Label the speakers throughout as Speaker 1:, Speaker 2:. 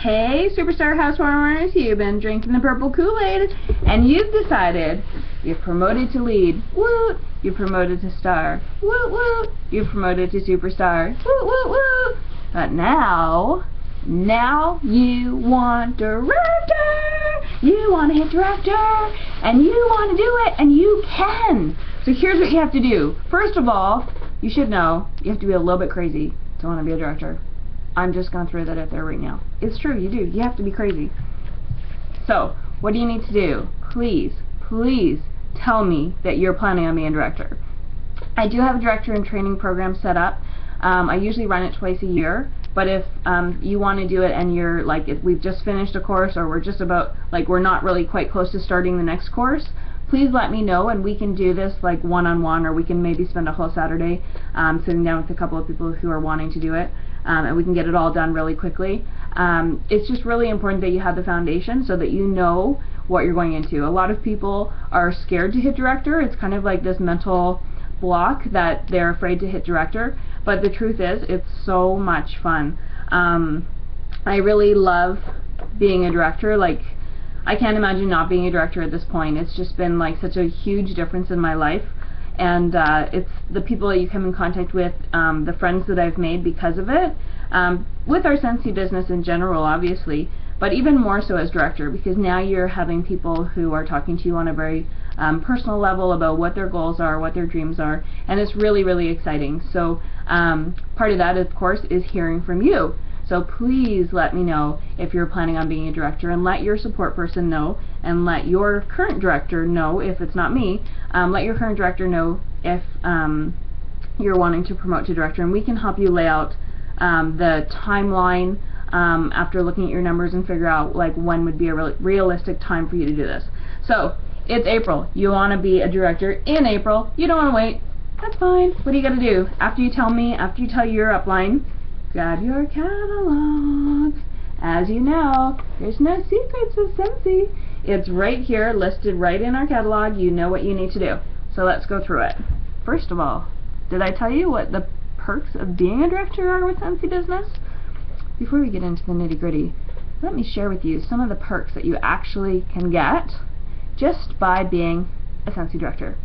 Speaker 1: Hey, Superstar Housewarmers, you've been drinking the purple Kool-Aid, and you've decided you're promoted to lead. Woot! You're promoted to star. Woot woot! You're promoted to superstar. Woot woot woot! But now you want director! You want to hit director! And you want to do it, and you can! So here's what you have to do. First of all, you should know, you have to be a little bit crazy to want to be a director. I'm just going to throw that out there right now. It's true, you do. You have to be crazy. So, what do you need to do? Please tell me that you're planning on being a director. I do have a director and training program set up. I usually run it twice a year, but if you want to do it and you're like, if we've just finished a course or we're just about, like, we're not really quite close to starting the next course, please let me know and we can do this like one-on-one, or we can maybe spend a whole Saturday sitting down with a couple of people who are wanting to do it. And we can get it all done really quickly. It's just really important that you have the foundation so that you know what you're going into. A lot of people are scared to hit director. It's kind of like this mental block that they're afraid to hit director, but the truth is it's so much fun. I really love being a director. Like, I can't imagine not being a director at this point. It's just been like such a huge difference in my life. And it's the people that you come in contact with, the friends that I've made because of it, with our Scentsy business in general, obviously, but even more so as director, because now you're having people who are talking to you on a very personal level about what their goals are, what their dreams are, and it's really, really exciting. So part of that, of course, is hearing from you. So please let me know if you're planning on being a director, and let your support person know, and let your current director know, if it's not me, let your current director know if you're wanting to promote to director, and we can help you lay out the timeline after looking at your numbers and figure out like when would be a realistic time for you to do this. So it's April. You want to be a director in April. You don't want to wait. That's fine. What do you got to do? After you tell me, after you tell your upline, grab your catalog. As you know, there's no secrets with Scentsy. It's right here, listed right in our catalog. You know what you need to do. So let's go through it. First of all, did I tell you what the perks of being a director are with Scentsy business? Before we get into the nitty-gritty, let me share with you some of the perks that you actually can get just by being a Scentsy director.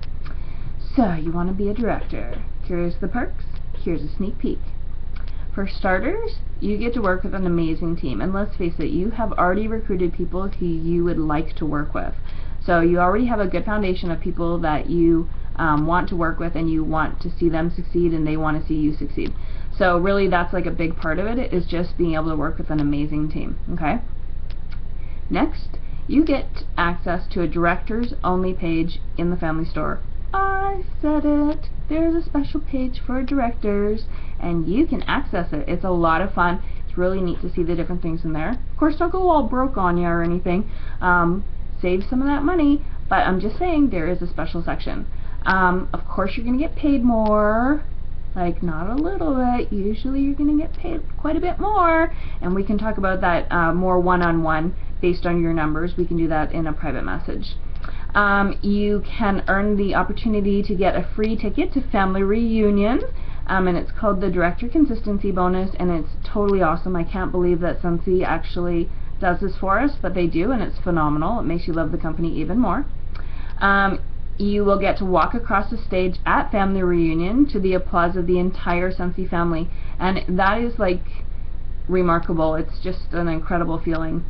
Speaker 1: So, you want to be a director. Here's the perks. Here's a sneak peek. For starters, you get to work with an amazing team, and let's face it, you have already recruited people who you would like to work with. So you already have a good foundation of people that you want to work with, and you want to see them succeed, and they want to see you succeed. So really, that's like a big part of it, is just being able to work with an amazing team. Okay? Next, you get access to a directors only page in the family store. I said it. There's a special page for directors, and you can access it. It's a lot of fun. It's really neat to see the different things in there. Of course, don't go all broke on you or anything. Save some of that money, but I'm just saying there is a special section. Of course, you're going to get paid more. Like, not a little bit. Usually you're going to get paid quite a bit more, and we can talk about that more one-on-one based on your numbers. We can do that in a private message. You can earn the opportunity to get a free ticket to family reunion, and it's called the Director Consistency Bonus, and it's totally awesome. I can't believe that Scentsy actually does this for us, but they do, and it's phenomenal. It makes you love the company even more. You will get to walk across the stage at family reunion to the applause of the entire Scentsy family, and that is like remarkable. It's just an incredible feeling.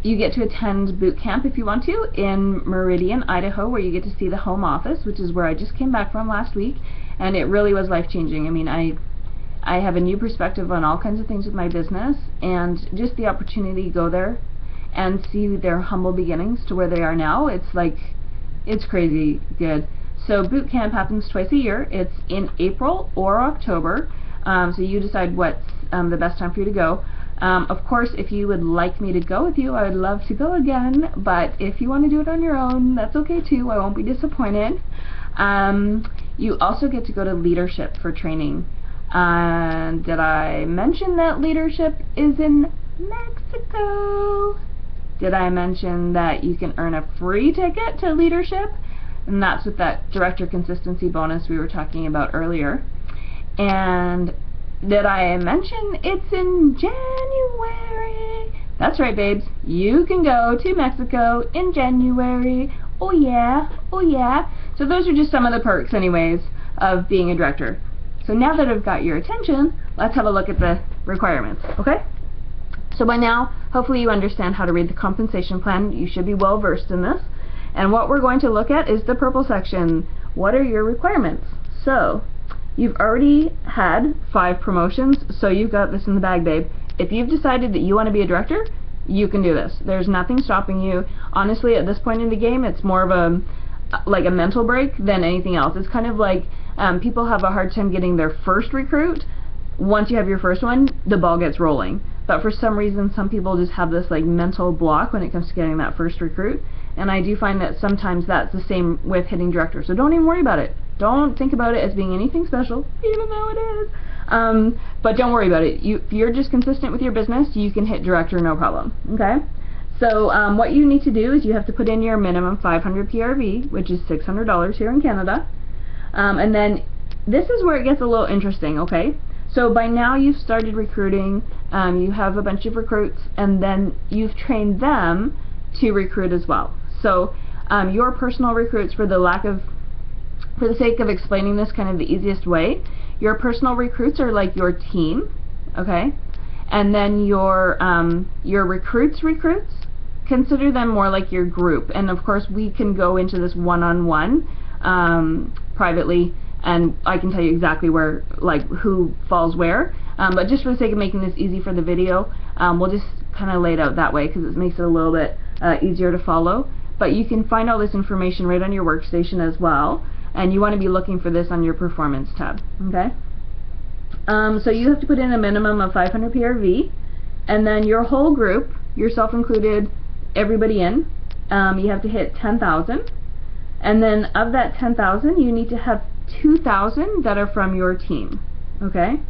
Speaker 1: You get to attend boot camp if you want to in Meridian, Idaho, where you get to see the home office, which is where I just came back from last week, and it really was life-changing. I mean, I have a new perspective on all kinds of things with my business, and just the opportunity to go there and see their humble beginnings to where they are now, it's like, it's crazy good. So boot camp happens twice a year. It's in April or October, so you decide what's the best time for you to go. Of course, if you would like me to go with you, I would love to go again, but if you want to do it on your own, that's okay too. I won't be disappointed. You also get to go to leadership for training. Did I mention that leadership is in Mexico? Did I mention that you can earn a free ticket to leadership? And that's with that director consistency bonus we were talking about earlier. And did I mention it's in January? That's right, babes. You can go to Mexico in January. Oh yeah, oh yeah. So those are just some of the perks anyways of being a director. So now that I've got your attention, let's have a look at the requirements, okay? So by now, hopefully you understand how to read the compensation plan. You should be well versed in this. And what we're going to look at is the purple section. What are your requirements? So, you've already had 5 promotions, so you've got this in the bag, babe. If you've decided that you want to be a director, you can do this. There's nothing stopping you. Honestly, at this point in the game, it's more of a like a mental break than anything else. It's kind of like people have a hard time getting their first recruit. Once you have your first one, the ball gets rolling. But for some reason, some people just have this like mental block when it comes to getting that first recruit. And I do find that sometimes that's the same with hitting director. So don't even worry about it. Don't think about it as being anything special, even though it is. But don't worry about it. If you're just consistent with your business, you can hit director no problem. Okay? So what you need to do is you have to put in your minimum 500 PRV, which is $600 here in Canada. And then this is where it gets a little interesting, okay? So by now you've started recruiting, you have a bunch of recruits, and then you've trained them to recruit as well. So your personal recruits, for the sake of explaining this kind of the easiest way, your personal recruits are like your team, okay? And then your recruits, consider them more like your group. And of course we can go into this one-on-one privately, and I can tell you exactly where, like, who falls where. But just for the sake of making this easy for the video, we'll just kind of lay it out that way because it makes it a little bit easier to follow. But you can find all this information right on your workstation as well, and you want to be looking for this on your performance tab, okay? So you have to put in a minimum of 500 PRV, and then your whole group, yourself included, everybody in, you have to hit 10,000, and then of that 10,000 you need to have 2,000 that are from your team, okay?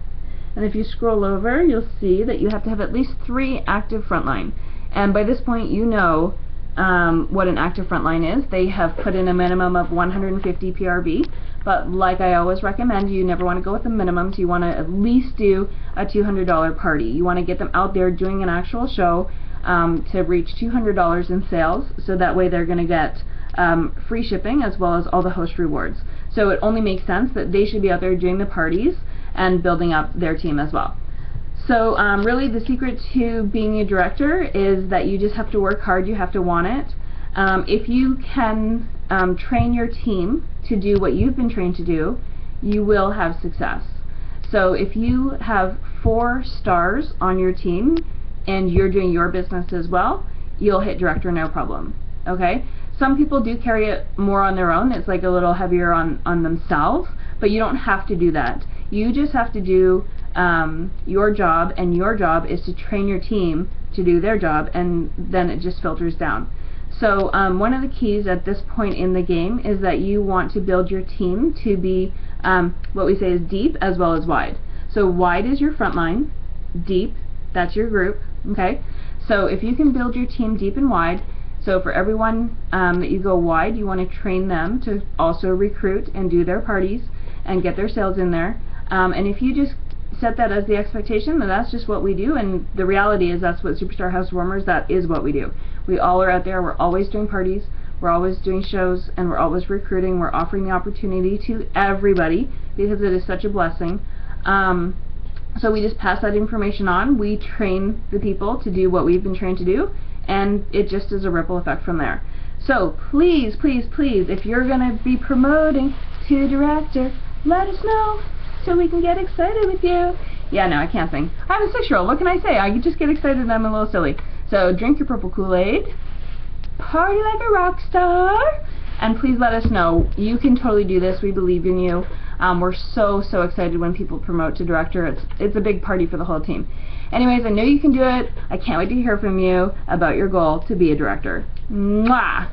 Speaker 1: And if you scroll over, you'll see that you have to have at least 3 active frontline. And by this point you know what an active frontline is. They have put in a minimum of 150 PRV, but like I always recommend, you never want to go with the minimums. You want to at least do a $200 party. You want to get them out there doing an actual show to reach $200 in sales, so that way they're going to get free shipping as well as all the host rewards. So it only makes sense that they should be out there doing the parties and building up their team as well. So really the secret to being a director is that you just have to work hard, you have to want it. If you can train your team to do what you've been trained to do, you will have success. So if you have 4 stars on your team and you're doing your business as well, you'll hit director no problem, okay? Some people do carry it more on their own. It's like a little heavier on themselves, but you don't have to do that. You just have to do your job, and your job is to train your team to do their job, and then it just filters down. So one of the keys at this point in the game is that you want to build your team to be what we say is deep as well as wide. So wide is your front line, deep, that's your group, okay? So if you can build your team deep and wide, so for everyone that you go wide, you want to train them to also recruit and do their parties and get their sales in there. And if you just set that as the expectation, then that's just what we do, and the reality is that's what SuperStar Housewarmers, that is what we do. We all are out there, we're always doing parties, we're always doing shows, and we're always recruiting. We're offering the opportunity to everybody because it is such a blessing. So we just pass that information on. We train the people to do what we've been trained to do, and it just is a ripple effect from there. So please, please, please, if you're going to be promoting to director, let us know so we can get excited with you. Yeah, no, I can't sing. I'm a 6-year-old. What can I say? I just get excited and I'm a little silly. So drink your purple Kool-Aid, party like a rock star, and please let us know. You can totally do this. We believe in you. We're so excited when people promote to director. It's a big party for the whole team. Anyways, I know you can do it. I can't wait to hear from you about your goal to be a director. Mwah!